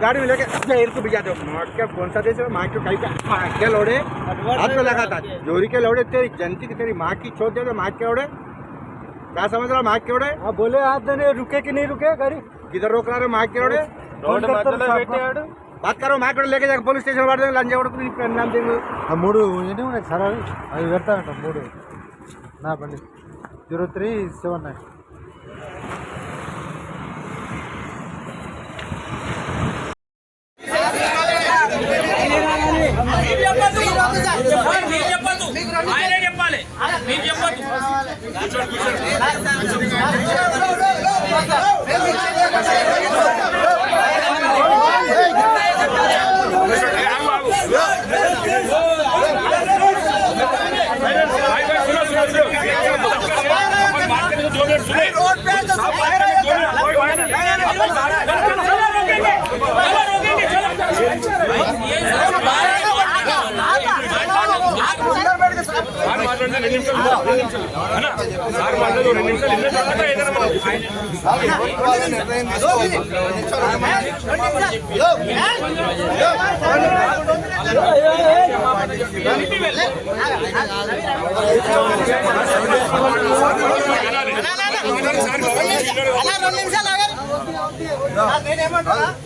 गाड़ी में लेके इनको भिजा दो। कौन सा देश है? माँ के कहीं का क्या लोड़े हाथ में लगा था जोरी के लोड़े तेरी जनती की तेरी माँ की छोड़ दे माँ के लोड़े क्या समझ रहा माँ के लोड़े? बोले हाथ देने रुके कि नहीं रुके गाड़ी किधर रोक रहा है माँ के लोड़े? बात करो माँ के लेके जाकर पुलिस स्टेशन वाले लंजा नाम देंगे మూడు ఎన్ని ఉన్నాయి సార్ అవి పెడతానంట మూడు నా బండి 0379 ఆయనే చెప్పాలి మీరు చెప్పొద్దు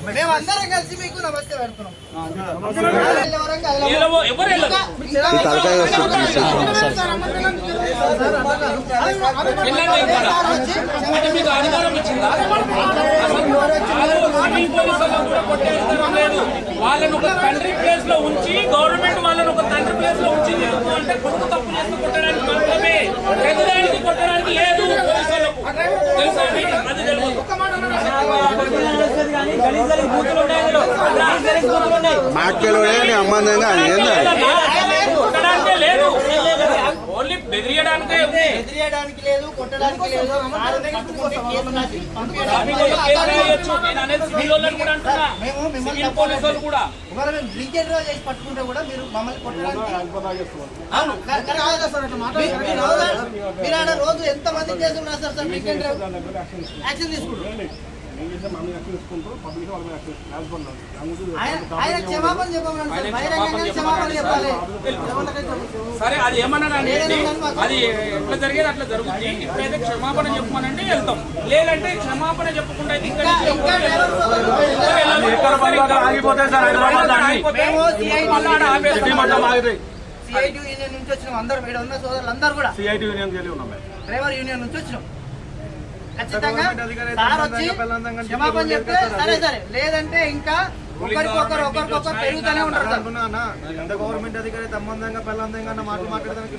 మేమందరం కలిసి మీకు నమస్తే పెడుతున్నాం వాళ్ళని ఒక తండ్రి ప్లేస్ లో ఉంచి గవర్నమెంట్ వాళ్ళని ఒక తండ్రి ప్లేస్ లో ఉంచి అంటే కొడుకు తప్పు చేసి కొట్టడానికి మాత్రమే ఎదురానికి కొట్టడానికి లేదు తెలుసా అది తెలియదు కొట్టడానికే లేదు ఓన్లీ బెదిరియడానికి లేదు కొట్టడానికి లేదు చేసి పట్టుకుంటే కూడా మీరు మమ్మల్ని కొట్టడానికి మీరు ఆడ రోజు ఎంత మంది కేసులు రాస్తారు సార్ డ్రింక్ యాక్షన్ తీసుకుంటారు ఆయన క్షమాపణ చెప్పమని బహిరంగంగా క్షమాపణ చెప్పాలి సరే అది ఏమన్నానండి అది ఎట్లా జరిగేది అట్లా జరుగుతుంది ఇప్పుడైతే క్షమాపణ చెప్పమనంటే వెళ్తాం లేదంటే క్షమాపణ చెప్పకుండా సిఐటి యూనియన్ నుంచి వచ్చినాం అందరూ ఇక్కడ ఉన్న సోదరులు అందరూ కూడా డ్రైవర్ యూనియన్ నుంచి వచ్చినాం ఖచ్చితంగా సార్ వచ్చి క్షమాపణ చెప్తే సరే సరే లేదంటే ఇంకా ఒకరికొకరు పెరుగుతూనే ఉంటారు. గవర్నమెంట్ అధికారి సంబంధంగా పెళ్ళందంగా మాట్లాడడానికి